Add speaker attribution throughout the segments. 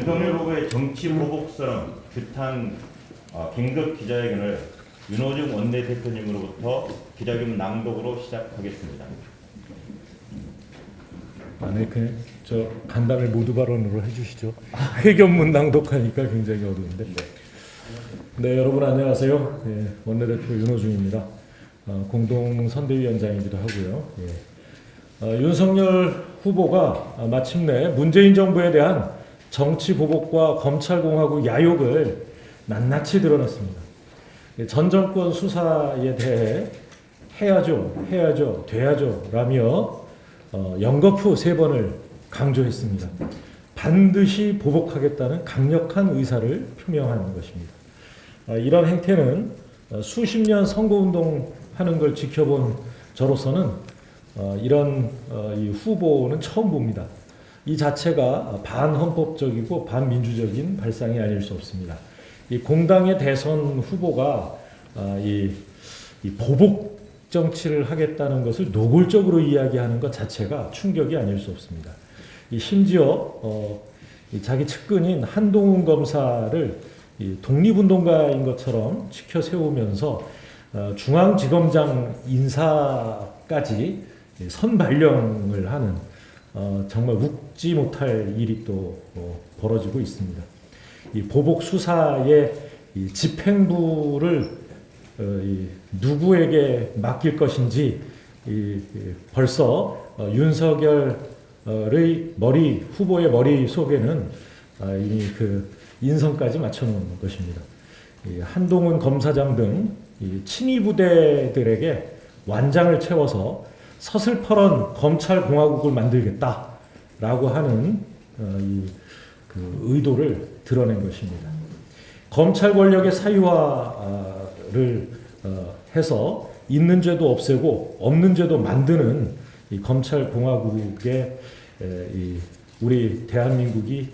Speaker 1: 윤석열 후보의 정치 보복성 규탄 긴급 기자회견을 윤호중 원내대표님으로부터 기자회견 낭독으로 시작하겠습니다.
Speaker 2: 네, 저 간담회 모두 발언으로 해주시죠. 회견문 낭독하니까 굉장히 어려운데. 네, 여러분 안녕하세요. 네, 원내대표 윤호중입니다. 공동 선대위원장이기도 하고요. 윤석열 후보가 마침내 문재인 정부에 대한 정치 보복과 검찰공화국 야욕을 낱낱이 드러냈습니다. 전 정권 수사에 대해 해야죠, 돼야죠 라며 연거푸 3번을 강조했습니다. 반드시 보복하겠다는 강력한 의사를 표명하는 것입니다. 이런 행태는 수십 년 선거운동 하는 걸 지켜본 저로서는 이런 이 후보는 처음 봅니다. 이 자체가 반헌법적이고 반민주적인 발상이 아닐 수 없습니다. 이 공당의 대선 후보가 이 보복 정치를 하겠다는 것을 노골적으로 이야기하는 것 자체가 충격이 아닐 수 없습니다. 심지어 자기 측근인 한동훈 검사를 독립운동가인 것처럼 치켜 세우면서 중앙지검장 인사까지 선발령을 하는 정말 웃지 못할 일이 또 벌어지고 있습니다. 이 보복 수사의 이 집행부를 누구에게 맡길 것인지 벌써 윤석열의 후보의 머릿속에는 이미 그 인선까지 맞춰놓은 것입니다. 한동훈 검사장 등 친위 부대들에게 완장을 채워서 서슬퍼런 검찰공화국을 만들겠다라고 하는 그 의도를 드러낸 것입니다. 검찰 권력의 사유화를 해서 있는 죄도 없애고 없는 죄도 만드는 이 공화국의 우리 대한민국이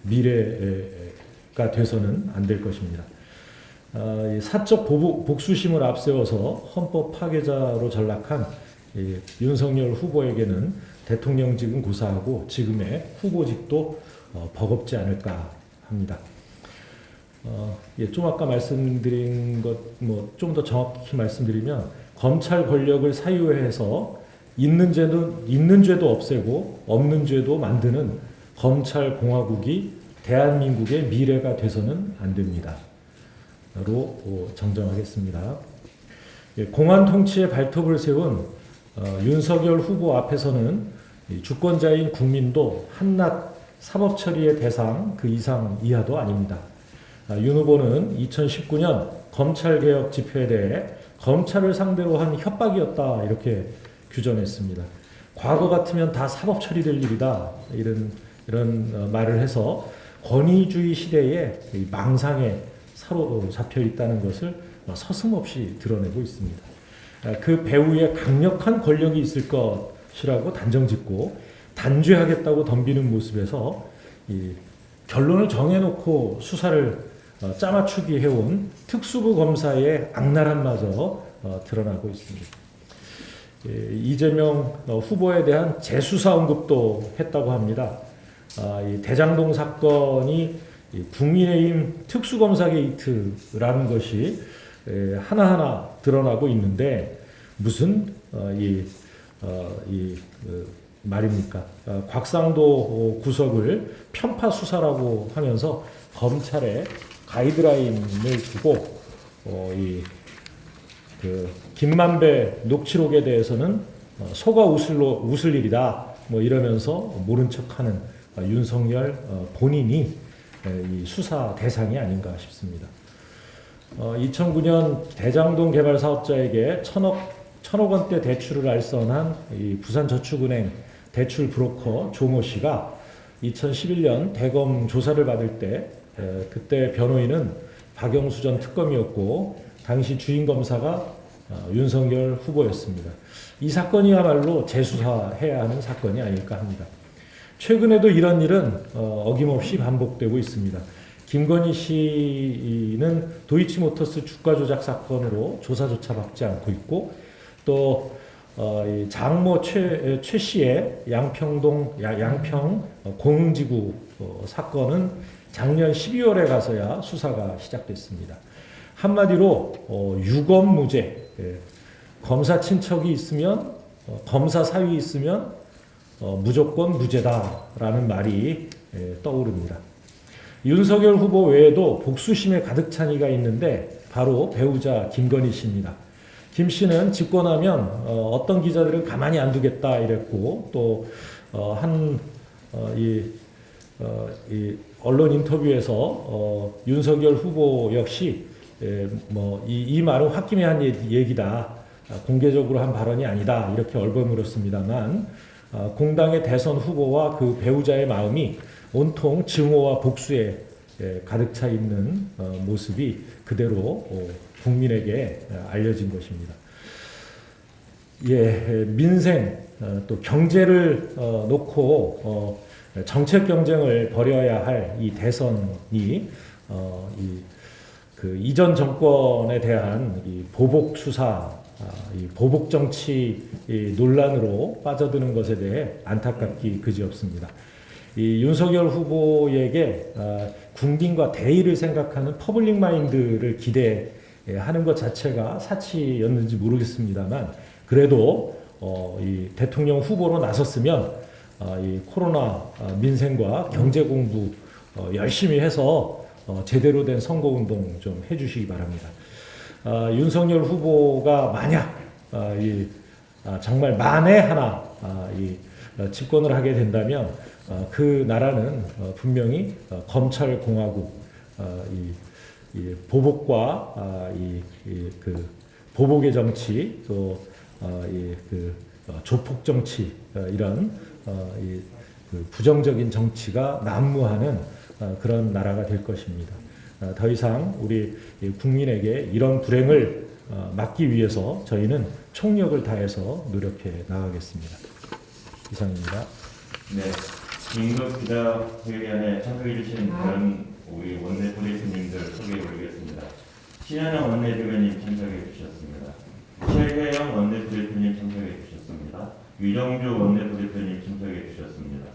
Speaker 2: 미래가 돼서는 안 될 것입니다. 사적 복수심을 앞세워서 헌법 파괴자로 전락한 윤석열 후보에게는 대통령직은 고사하고 지금의 후보직도 버겁지 않을까 합니다. 좀 아까 말씀드린 것 좀 더 정확히 말씀드리면 검찰 권력을 사유해서 있는 죄도 없애고 없는 죄도 만드는 검찰 공화국이 대한민국의 미래가 돼서는 안 됩니다. 로 정정하겠습니다. 공안 통치의 발톱을 세운 윤석열 후보 앞에서는 주권자인 국민도 한낱 사법 처리의 대상 그 이상 이하도 아닙니다. 윤 후보는 2019년 검찰개혁 집회에 대해 검찰을 상대로 한 협박이었다 이렇게 규정했습니다. 과거 같으면 다 사법 처리될 일이다 이런 말을 해서 권위주의 시대에 망상에 사로잡혀 있다는 것을 서슴없이 드러내고 있습니다. 그 배후에 강력한 권력이 있을 것이라고 단정짓고 단죄하겠다고 덤비는 모습에서 결론을 정해놓고 수사를 짜맞추기 해온 특수부 검사의 악랄함마저 드러나고 있습니다. 이재명 후보에 대한 재수사 언급도 했다고 합니다. 이 대장동 사건이 국민의힘 특수검사 게이트라는 것이 하나하나 드러나고 있는데 무슨 말입니까? 곽상도 구석을 편파 수사라고 하면서 검찰에 가이드라인을 두고 김만배 녹취록에 대해서는 소가 웃을 일이다 이러면서 모른 척하는 윤석열 본인이 이 수사 대상이 아닌가 싶습니다. 2009년 대장동 개발 사업자에게 천억 원대 대출을 알선한 이 부산저축은행 대출 브로커 조모 씨가 2011년 대검 조사를 받을 때 그때 변호인은 박영수 전 특검이었고 당시 주인 검사가 윤석열 후보였습니다. 이 사건이야말로 재수사해야 하는 사건이 아닐까 합니다. 최근에도 이런 일은 어김없이 반복되고 있습니다. 김건희 씨는 도이치모터스 주가 조작 사건으로 조사조차 받지 않고 있고 또 이 장모 최 씨의 양평 공흥지구 사건은 작년 12월에 가서야 수사가 시작됐습니다. 한마디로 유검무죄, 검사 친척이 있으면 검사 사위 있으면 무조건 무죄다라는 말이 떠오릅니다. 윤석열 후보 외에도 복수심에 가득 찬 이가 있는데 바로 배우자 김건희 씨입니다. 김 씨는 집권하면 어떤 기자들을 가만히 안 두겠다 이랬고 또 이 언론 인터뷰에서 윤석열 후보 역시 이 말은 홧김에 한 얘기다, 공개적으로 한 발언이 아니다 이렇게 얼버무렸습니다만 공당의 대선 후보와 그 배우자의 마음이 온통 증오와 복수에 가득 차 있는 모습이 그대로 국민에게 알려진 것입니다. 민생 또 경제를 놓고 정책 경쟁을 벌여야 할 이 대선이 그 이전 정권에 대한 이 보복 수사, 이 보복 정치 논란으로 빠져드는 것에 대해 안타깝기 그지없습니다. 이 윤석열 후보에게 국민과 대의를 생각하는 퍼블릭 마인드를 기대하는 것 자체가 사치였는지 모르겠습니다만 그래도 이 대통령 후보로 나섰으면 이 코로나 민생과 경제 공부 열심히 해서 제대로 된 선거운동 좀 해주시기 바랍니다. 윤석열 후보가 만약 정말 만에 하나 집권을 하게 된다면 그 나라는 분명히 검찰공화국, 이 보복과 그 보복의 정치 또 그 조폭 정치 이런 그 부정적인 정치가 난무하는 그런 나라가 될 것입니다. 더 이상 우리 국민에게 이런 불행을 막기 위해서 저희는 총력을 다해서 노력해 나가겠습니다. 이상입니다.
Speaker 1: 네, 긴급 기자회견에 참석해 주신 다른 우리 원내부 대표님들 소개해 드리겠습니다. 신현영 원내대변인 참석해 주셨습니다. 최혜영 원내부 대표님 참석해 주셨습니다. 유정주 원내부 대표님 참석해 주셨습니다.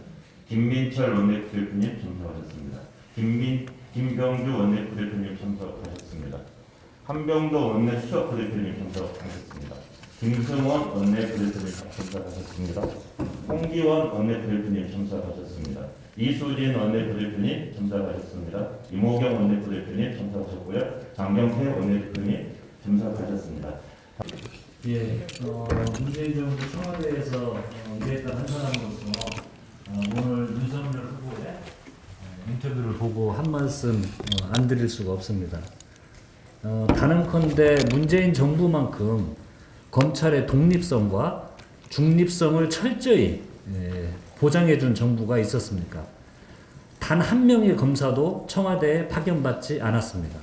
Speaker 1: 김민철 원내부 대표님 참석하셨습니다. 김병주 원내부 대표님 참석하셨습니다. 한병도 원내수석부 대표님 참석하셨습니다. 김승원 원내부 대표님 참석하셨습니다. 홍기원 원내부 대표님 참석하셨습니다. 이수진 원내부 대표님 참석하셨습니다. 이모경 원내부 대표님 참석하셨고요. 장경태 원내대표님 참석하셨습니다.
Speaker 3: 문재인 정부 청와대에서 일했던 한 사람으로서 오늘 윤석열 후보의 인터뷰를 보고 한 말씀 안 드릴 수가 없습니다. 단언컨대 문재인 정부만큼 검찰의 독립성과 중립성을 철저히 보장해 준 정부가 있었습니까? 단 한 명의 검사도 청와대에 파견받지 않았습니다.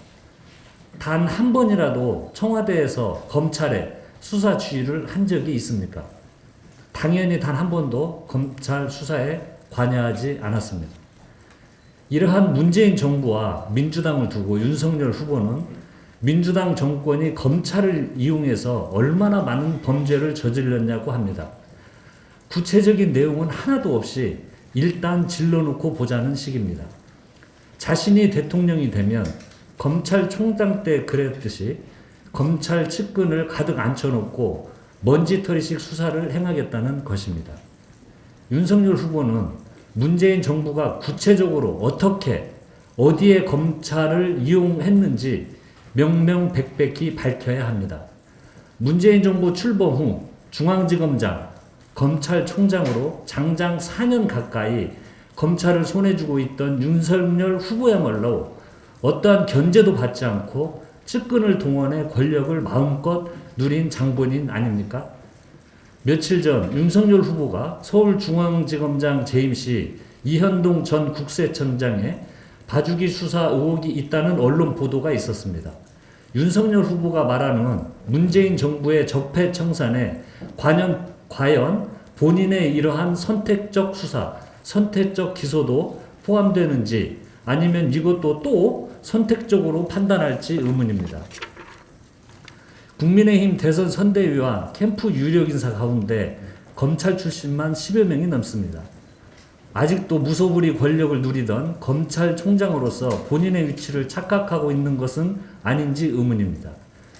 Speaker 3: 단 한 번이라도 청와대에서 검찰에 수사 지휘를 한 적이 있습니까? 당연히 단 한 번도 검찰 수사에 관여하지 않았습니다. 이러한 문재인 정부와 민주당을 두고 윤석열 후보는 민주당 정권이 검찰을 이용해서 얼마나 많은 범죄를 저질렀냐고 합니다. 구체적인 내용은 하나도 없이 일단 질러놓고 보자는 식입니다. 자신이 대통령이 되면 검찰총장 때 그랬듯이 검찰 측근을 가득 앉혀놓고 먼지털이식 수사를 행하겠다는 것입니다. 윤석열 후보는 문재인 정부가 구체적으로 어떻게 어디에 검찰을 이용했는지 명명백백히 밝혀야 합니다. 문재인 정부 출범 후 중앙지검장, 검찰총장으로 장장 4년 가까이 검찰을 손에 쥐고 있던 윤석열 후보야말로 어떠한 견제도 받지 않고 측근을 동원해 권력을 마음껏 누린 장본인 아닙니까? 며칠 전 윤석열 후보가 서울중앙지검장 재임 시 이현동 전 국세청장의 봐주기 수사 의혹이 있다는 언론 보도가 있었습니다. 윤석열 후보가 말하는 문재인 정부의 적폐청산에 과연 본인의 이러한 선택적 수사, 선택적 기소도 포함되는지 아니면 이것도 또 선택적으로 판단할지 의문입니다. 국민의힘 대선 선대위와 캠프 유력 인사 가운데 검찰 출신만 10여 명이 넘습니다. 아직도 무소불위 권력을 누리던 검찰총장으로서 본인의 위치를 착각하고 있는 것은 아닌지 의문입니다.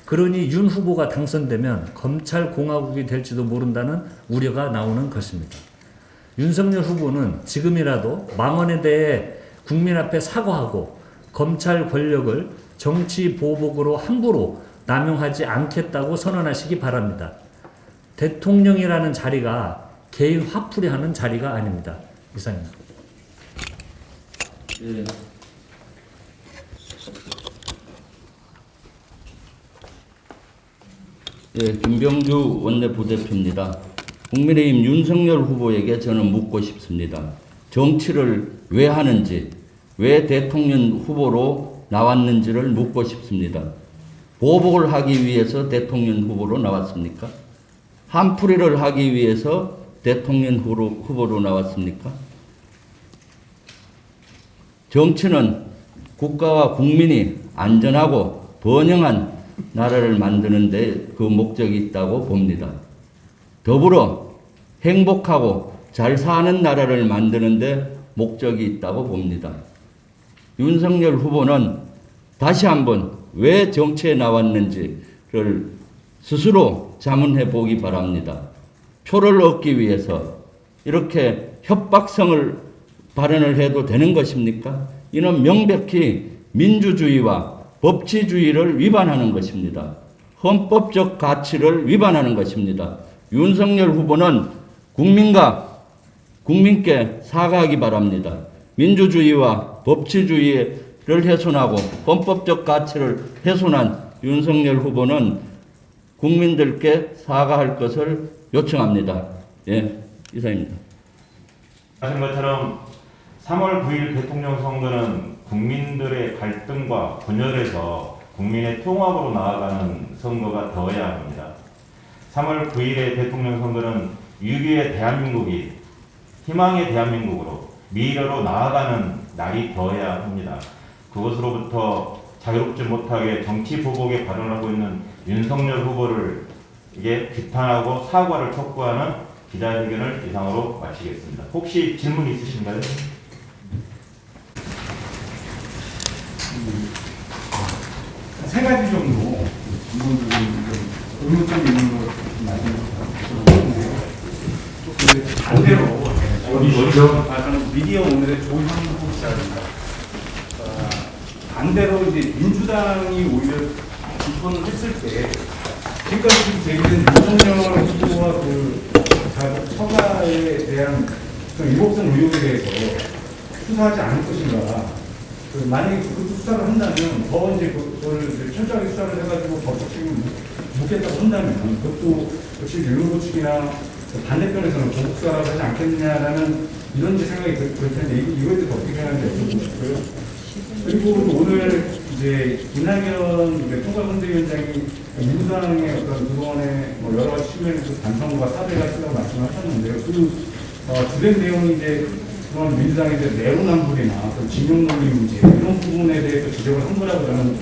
Speaker 3: 그러니 윤 후보가 당선되면 검찰공화국이 될지도 모른다는 우려가 나오는 것입니다. 윤석열 후보는 지금이라도 망언에 대해 국민 앞에 사과하고 검찰 권력을 정치 보복으로 함부로 남용하지 않겠다고 선언하시기 바랍니다. 대통령이라는 자리가 개인 화풀이하는 자리가 아닙니다. 이상입니다.
Speaker 4: 예. 예, 김병주 원내부대표입니다. 국민의힘 윤석열 후보에게 저는 묻고 싶습니다. 정치를 왜 하는지, 왜 대통령 후보로 나왔는지를 묻고 싶습니다. 보복을 하기 위해서 대통령 후보로 나왔습니까? 한풀이를 하기 위해서 대통령 후보로 나왔습니까? 정치는 국가와 국민이 안전하고 번영한 나라를 만드는 데 그 목적이 있다고 봅니다. 더불어 행복하고 잘 사는 나라를 만드는 데 목적이 있다고 봅니다. 윤석열 후보는 다시 한번 왜 정치에 나왔는지를 스스로 자문해 보기 바랍니다. 표를 얻기 위해서 이렇게 협박성을 발언을 해도 되는 것입니까? 이는 명백히 민주주의와 법치주의를 위반하는 것입니다. 헌법적 가치를 위반하는 것입니다. 윤석열 후보는 국민께 사과하기 바랍니다. 민주주의와 법치주의를 훼손하고 헌법적 가치를 훼손한 윤석열 후보는 국민들께 사과할 것을 요청합니다. 예, 이상입니다.
Speaker 1: 하신 것처럼 3월 9일 대통령 선거는 국민들의 갈등과 분열에서 국민의 통합으로 나아가는 선거가 되어야 합니다. 3월 9일의 대통령 선거는 위기의 대한민국이 희망의 대한민국으로 미래로 나아가는 날이 되어야 합니다. 그것으로부터 자유롭지 못하게 정치 보복에 발언하고 있는 윤석열 후보를 비판하고 사과를 촉구하는 기자회견을 이상으로 마치겠습니다. 혹시 질문 있으신가요?
Speaker 5: 세 가지 정도 의문점 있는 거 말씀드렸는데요. 반대로 저는 미디어 오늘의 조현국 기자입니다. 반대로 이제 민주당이 오히려 비판을 했을 때 지금까지 제기된 윤석열 후보와 그 처가에 대한 일곱선 의혹에 대해서 수사하지 않을 것인가. 만약에 그 수사를 한다면 더 이제 그걸 철저하게 수사를 해가지고 법적 책임을 묻겠다고 한다면 그것도 역시 윤후보 측이나 반대편에서는 보복 수사를 하지 않겠느냐라는 이런 생각이 들 텐데 이거에 대해서 어떻게 생각하는지 여쭤보고 싶고요. 그리고 오늘 이제 김남현 총괄선대위원장이 민주당의 어떤 그동안의 여러 가지 측면에서 반성과 사죄가 있다고 말씀하셨는데요. 주된 내용이 이제 그런 민주당의 내로남불이나 진영논리 문제 이런 부분에 대해서 지적을 한 거라고 저는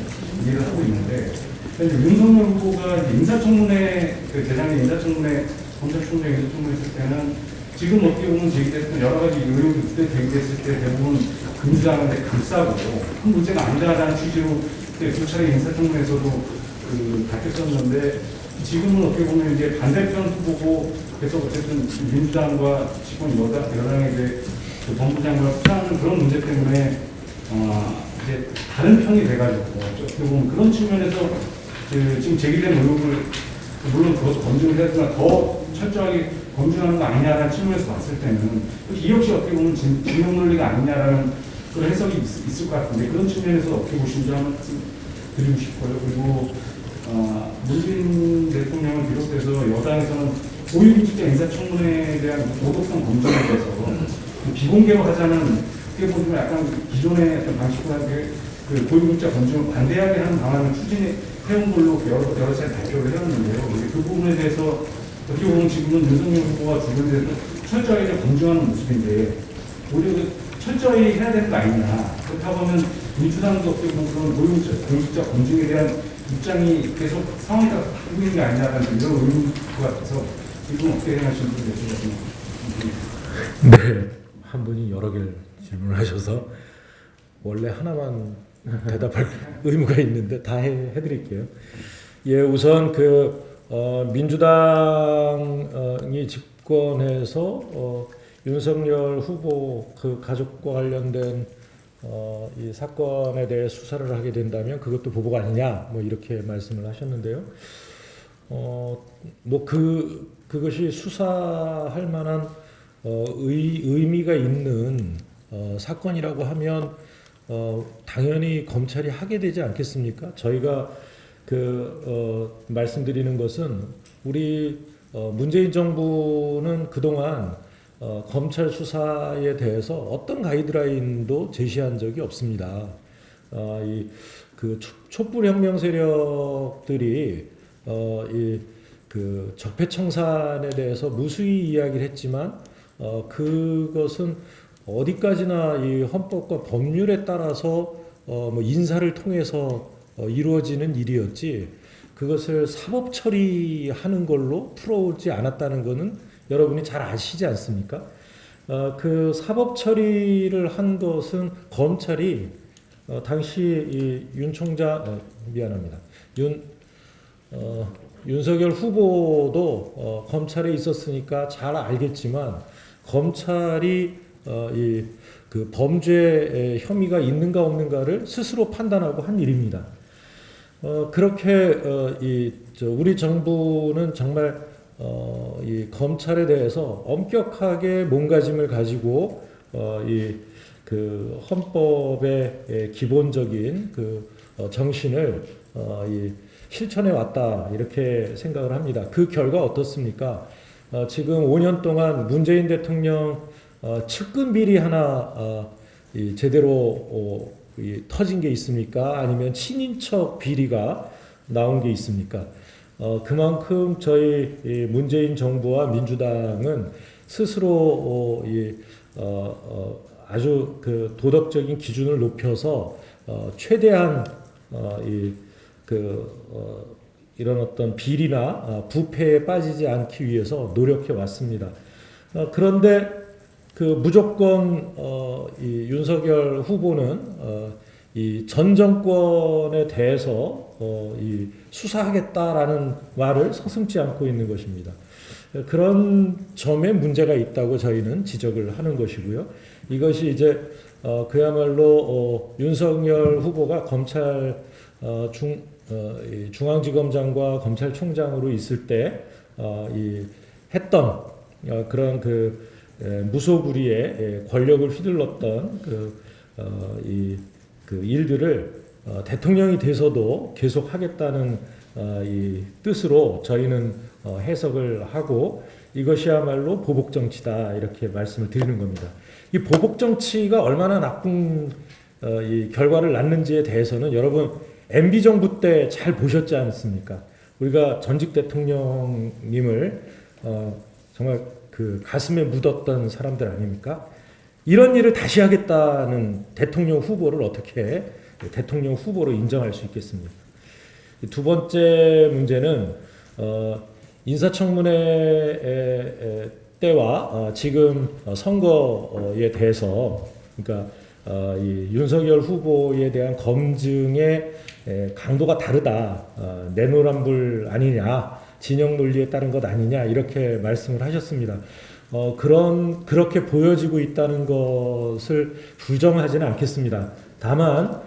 Speaker 5: 이해를 하고 있는데 윤석열 후보가 인사청문회 재작년 인사청문회 검찰총장 인사청문회 했을 때는 지금 어떻게 보면 제기됐던 여러 가지 의혹이 그때 제기됐을 때 대부분 민주당한테 감싸고 큰 문제가 아니다라는 취지로 두 차례 인사청문회에서도 밝혔었는데 지금은 어떻게 보면 이제 반대편 후보고 그래서 어쨌든 민주당과 집권 여당에 이제 법무장관을 수사하는 그런 문제 때문에 이제 다른 편이 돼가지고 어떻게 보면 그런 측면에서 지금 제기된 의혹을 물론 그것도 검증을 해야 되지만 더 철저하게 검증하는 거 아니냐라는 측면에서 봤을 때는 이 역시 어떻게 보면 진영 논리가 아니냐라는 그런 해석이 있을 것 같은데 그런 측면에서 어떻게 보시는지 한번 드리고 싶어요. 그리고 문재인 대통령을 비롯해서 여당에서는 고위공직자 인사청문회에 대한 도덕성 검증에 대해서 비공개로 하자는 어떻게 보면 약간 기존의 어떤 방식과 고위공직자 검증을 반대하게 하는 방안을 추진해온 걸로 여러 차례 발표를 해왔는데요. 그 부분에 대해서 어떻게 보면 지금은 윤석열 후보와 주변에서 철저하게 검증하는 모습인데 오히려 철저히 해야 되는 거 아니냐. 그렇다고 하면 민주당도 어떻게 보면 그런 고위공직자 검증에 대한 입장이 계속 상황이 바뀌고 있는 게 아니냐는 이런 의문 것 같아서 이분 어떻게 생각하시는지 여쭤봤습니다.
Speaker 2: 네, 한 분이 여러 개를 질문하셔서 원래 하나만 대답할 의무가 있는데 다 해드릴게요. 예, 우선 민주당이 집권해서 윤석열 후보 그 가족과 관련된 이 사건에 대해 수사를 하게 된다면 그것도 보복 아니냐 뭐 이렇게 말씀을 하셨는데요. 뭐 그것이 수사할 만한 의미가 있는 사건이라고 하면 당연히 검찰이 하게 되지 않겠습니까? 저희가 말씀드리는 것은 우리 문재인 정부는 그동안 검찰 수사에 대해서 어떤 가이드라인도 제시한 적이 없습니다. 촛불 혁명 세력들이 적폐청산에 대해서 무수히 이야기를 했지만 그것은 어디까지나 이 헌법과 법률에 따라서 뭐 인사를 통해서 이루어지는 일이었지 그것을 사법 처리하는 걸로 풀어오지 않았다는 것은 여러분이 잘 아시지 않습니까? 그 사법 처리를 한 것은 검찰이 당시 윤 총장 미안합니다. 윤석열 후보도 검찰에 있었으니까 잘 알겠지만 검찰이 그 범죄 혐의가 있는가 없는가를 스스로 판단하고 한 일입니다. 그렇게 우리 정부는 정말 이 검찰에 대해서 엄격하게 몸가짐을 가지고 그 헌법의 기본적인 그 정신을 실천해 왔다 이렇게 생각을 합니다. 그 결과 어떻습니까? 지금 5년 동안 문재인 대통령 측근 비리 하나 제대로 터진 게 있습니까? 아니면 친인척 비리가 나온 게 있습니까? 그만큼 저희 문재인 정부와 민주당은 스스로 아주 그 도덕적인 기준을 높여서 최대한 이런 어떤 비리나 부패에 빠지지 않기 위해서 노력해 왔습니다. 그런데 무조건 이 윤석열 후보는 이 전 정권에 대해서 이 수사하겠다라는 말을 서슴지 않고 있는 것입니다. 그런 점에 문제가 있다고 저희는 지적을 하는 것이고요. 이것이 이제 그야말로 윤석열 후보가 검찰 중앙지검장과 검찰총장으로 있을 때 했던 그런 무소불위의 권력을 휘둘렀던 그 일들을 대통령이 돼서도 계속 하겠다는 이 뜻으로 저희는 해석을 하고 이것이야말로 보복 정치다 이렇게 말씀을 드리는 겁니다. 이 보복 정치가 얼마나 나쁜 이 결과를 낳는지에 대해서는 여러분 MB 정부 때 잘 보셨지 않습니까? 우리가 전직 대통령님을 정말 그 가슴에 묻었던 사람들 아닙니까? 이런 일을 다시 하겠다는 대통령 후보를 어떻게 대통령 후보로 인정할 수 있겠습니까? 두 번째 문제는 인사청문회 때와 지금 선거에 대해서 그러니까 이 윤석열 후보에 대한 검증의 강도가 다르다. 내노란불 아니냐, 진영 논리에 따른 것 아니냐 이렇게 말씀을 하셨습니다. 그렇게 보여지고 있다는 것을 부정하지는 않겠습니다. 다만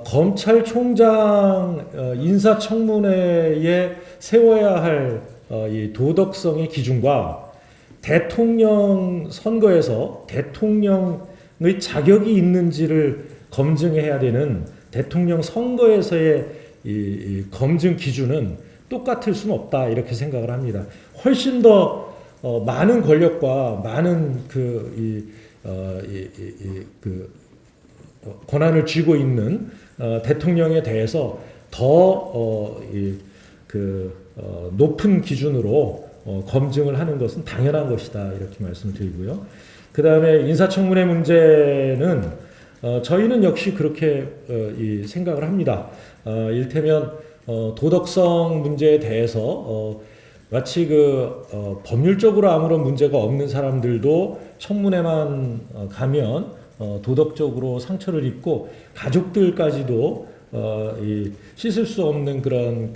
Speaker 2: 검찰총장 인사청문회에 세워야 할 이 도덕성의 기준과 대통령 선거에서 대통령의 자격이 있는지를 검증해야 되는 대통령 선거에서의 이 검증 기준은 똑같을 수는 없다 이렇게 생각을 합니다. 훨씬 더 많은 권력과 많은 권한을 쥐고 있는 대통령에 대해서 더 높은 기준으로 검증을 하는 것은 당연한 것이다 이렇게 말씀드리고요. 그 다음에 인사청문회 문제는 저희는 역시 그렇게 이 생각을 합니다. 일테면 도덕성 문제에 대해서 마치 법률적으로 아무런 문제가 없는 사람들도 청문회만 가면 도덕적으로 상처를 입고 가족들까지도 씻을 수 없는 그런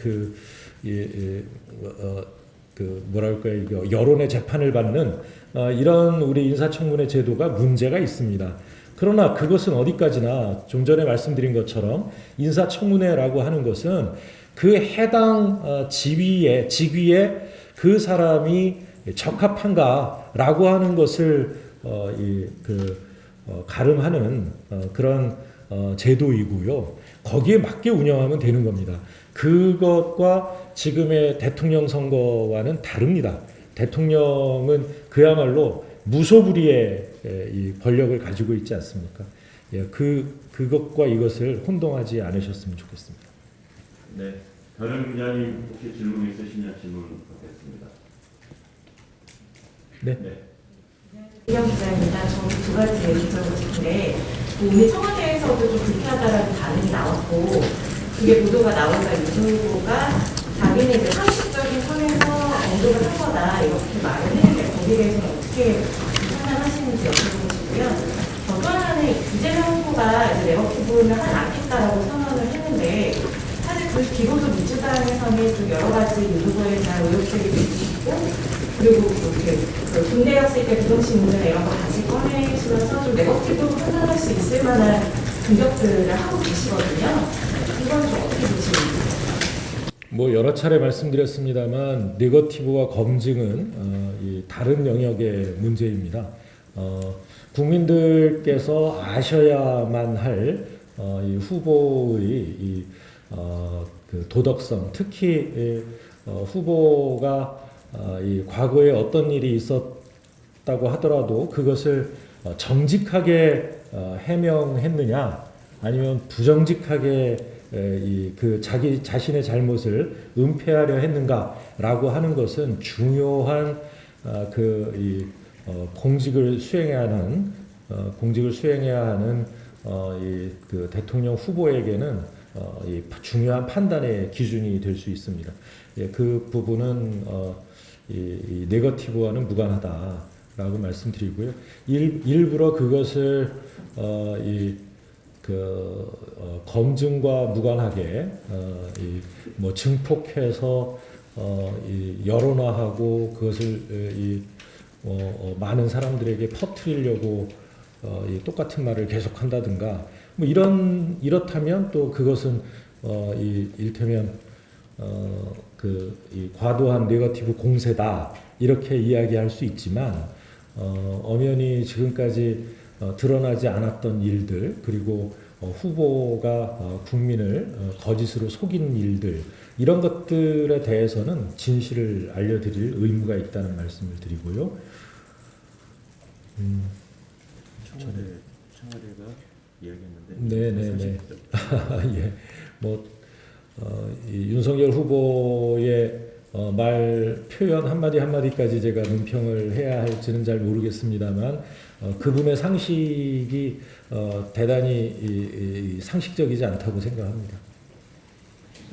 Speaker 2: 뭐랄까요, 이거 여론의 재판을 받는 이런 우리 인사청문회 제도가 문제가 있습니다. 그러나 그것은 어디까지나 좀 전에 말씀드린 것처럼 인사청문회라고 하는 것은 그 해당 직위에 그 사람이 적합한가라고 하는 것을 가름하는 그런 제도이고요. 거기에 맞게 운영하면 되는 겁니다. 그것과 지금의 대통령 선거와는 다릅니다. 대통령은 그야말로 무소불위의 이 권력을 가지고 있지 않습니까? 예, 그것과 이것을 혼동하지 않으셨으면 좋겠습니다.
Speaker 1: 네. 다른 기자님 혹시 질문 있으시냐 질문 받겠습니다.
Speaker 2: 네.
Speaker 6: 이영 기자입니다. 저는 두 가지 여쭤보고 싶은데 이미 청와대에서도 좀 불쾌하다라는 반응이 나왔고 그게 보도가 나오니까 윤석열 후보가 자기는 이제 상식적인 선에서 언급을 한 거다 이렇게 말을 했는데 거기에 대해서는 어떻게 판단하시는지 여쭤보고 싶고요. 또 하나는 이재명 후보가 이제 네거티브를 않겠다라고 선언을 했는데 사실 그 기본도 민주당에서는 좀 여러 가지 윤 후보에 대한 의혹들이 있고 그리고 그 군대였을 때 부동신 문제 이런 거 다시 꺼내시면서 좀 네거티브로 판단할 수 있을 만한 공격들을 하고 계시거든요. 이건 좀 어떻게 보시는지.
Speaker 2: 뭐 여러 차례 말씀드렸습니다만 네거티브와 검증은 이 다른 영역의 문제입니다. 국민들께서 아셔야만 할 이 후보의 그 도덕성, 특히 후보가 이 과거에 어떤 일이 있었다고 하더라도 그것을 정직하게 해명했느냐, 아니면 부정직하게 그 자기 자신의 잘못을 은폐하려 했는가라고 하는 것은 중요한 공직을 수행해야 하는 그 대통령 후보에게는 이 중요한 판단의 기준이 될 수 있습니다. 예, 그 부분은 이 네거티브와는 무관하다라고 말씀드리고요. 일부러 그것을 검증과 무관하게 뭐 증폭해서 여론화하고 그것을 많은 사람들에게 퍼뜨리려고 똑같은 말을 계속한다든가 뭐 이렇다면 또 그것은 일테면 이 과도한 네거티브 공세다 이렇게 이야기할 수 있지만 엄연히 지금까지 드러나지 않았던 일들 그리고 후보가 국민을 거짓으로 속인 일들 이런 것들에 대해서는 진실을 알려드릴 의무가 있다는 말씀을 드리고요.
Speaker 1: 청와대가 이야기했는데.
Speaker 2: 네네네. 예, 이 윤석열 후보의 말 표현 한마디 한마디까지 제가 논평을 해야 할지는 잘 모르겠습니다만 그분의 상식이 대단히 상식적이지 않다고 생각합니다.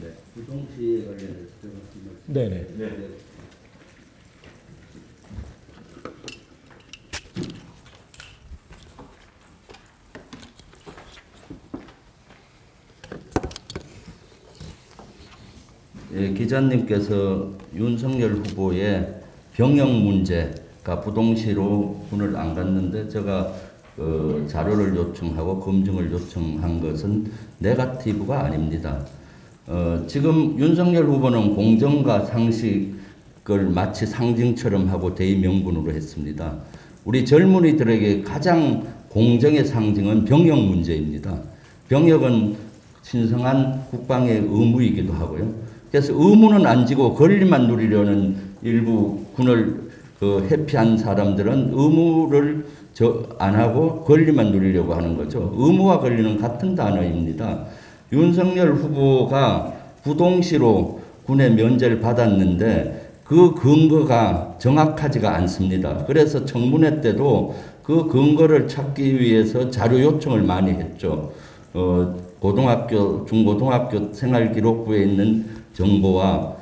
Speaker 4: 네, 부동시에 관련해서 제가
Speaker 2: 네네.
Speaker 1: 네.
Speaker 4: 예, 기자님께서 윤석열 후보의 병역 문제가 부동시로 군을 안 갔는데 제가 자료를 요청하고 검증을 요청한 것은 네거티브가 아닙니다. 지금 윤석열 후보는 공정과 상식을 마치 상징처럼 하고 대의명분으로 했습니다. 우리 젊은이들에게 가장 공정의 상징은 병역 문제입니다. 병역은 신성한 국방의 의무이기도 하고요. 그래서 의무는 안 지고 권리만 누리려는 일부 군을 회피한 사람들은 의무를 안 하고 권리만 누리려고 하는 거죠. 의무와 권리는 같은 단어입니다. 윤석열 후보가 부동시로 군의 면제를 받았는데 그 근거가 정확하지가 않습니다. 그래서 청문회 때도 그 근거를 찾기 위해서 자료 요청을 많이 했죠. 고등학교, 중고등학교 생활기록부에 있는 정보와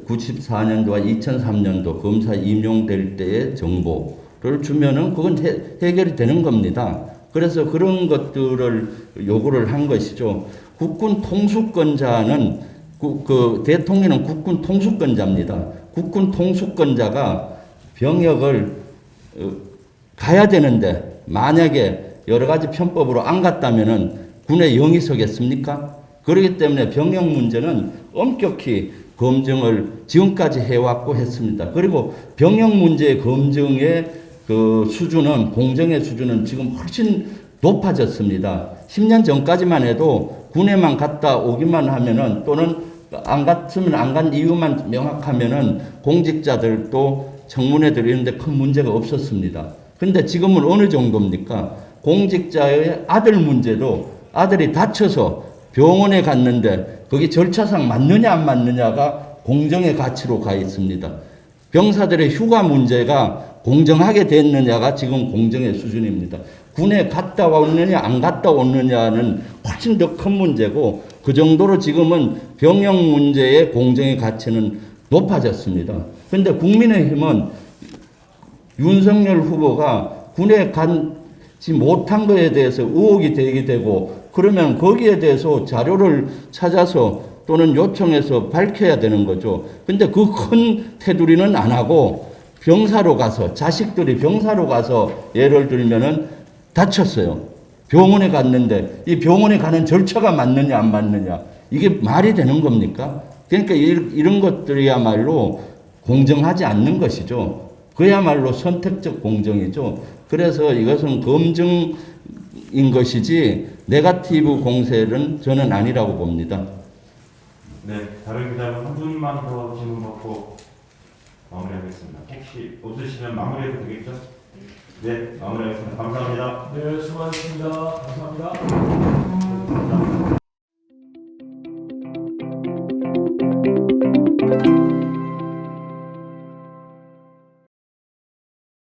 Speaker 4: 94년도와 2003년도 검사 임용될 때의 정보를 주면은 그건 해결이 되는 겁니다. 그래서 그런 것들을 요구를 한 것이죠. 국군 통수권자는 그 대통령은 국군 통수권자입니다. 국군 통수권자가 병역을 가야 되는데 만약에 여러 가지 편법으로 안 갔다면은 군에 영이 서겠습니까? 그렇기 때문에 병역 문제는 엄격히 검증을 지금까지 해왔고 했습니다. 그리고 병역 문제의 검증의 그 수준은, 공정의 수준은 지금 훨씬 높아졌습니다. 10년 전까지만 해도 군에만 갔다 오기만 하면은 또는 안 갔으면 안 간 이유만 명확하면은 공직자들도 청문회들 이런 데 큰 문제가 없었습니다. 근데 지금은 어느 정도입니까? 공직자의 아들 문제도 아들이 다쳐서 병원에 갔는데 거기 절차상 맞느냐 안 맞느냐가 공정의 가치로 가 있습니다. 병사들의 휴가 문제가 공정하게 됐느냐가 지금 공정의 수준입니다. 군에 갔다 왔느냐 안 갔다 왔느냐는 훨씬 더 큰 문제고 그 정도로 지금은 병역 문제의 공정의 가치는 높아졌습니다. 그런데 국민의힘은 윤석열 후보가 군에 가지 못한 것에 대해서 의혹이 되게 되고 그러면 거기에 대해서 자료를 찾아서 또는 요청해서 밝혀야 되는 거죠. 근데 그 큰 테두리는 안 하고 병사로 가서 자식들이 병사로 가서 예를 들면은 다쳤어요. 병원에 갔는데 이 병원에 가는 절차가 맞느냐 안 맞느냐 이게 말이 되는 겁니까? 그러니까 이런 것들이야말로 공정하지 않는 것이죠. 그야말로 선택적 공정이죠. 그래서 이것은 검증인 것이지 네거티브 공세는 저는 아니라고 봅니다.
Speaker 1: 네, 다른 기자분 한 분만 더 질문 받고 마무리하겠습니다. 혹시 없으시면 마무리해도 되겠죠? 네, 마무리하겠습니다. 감사합니다.
Speaker 2: 네, 수고하셨습니다. 감사합니다.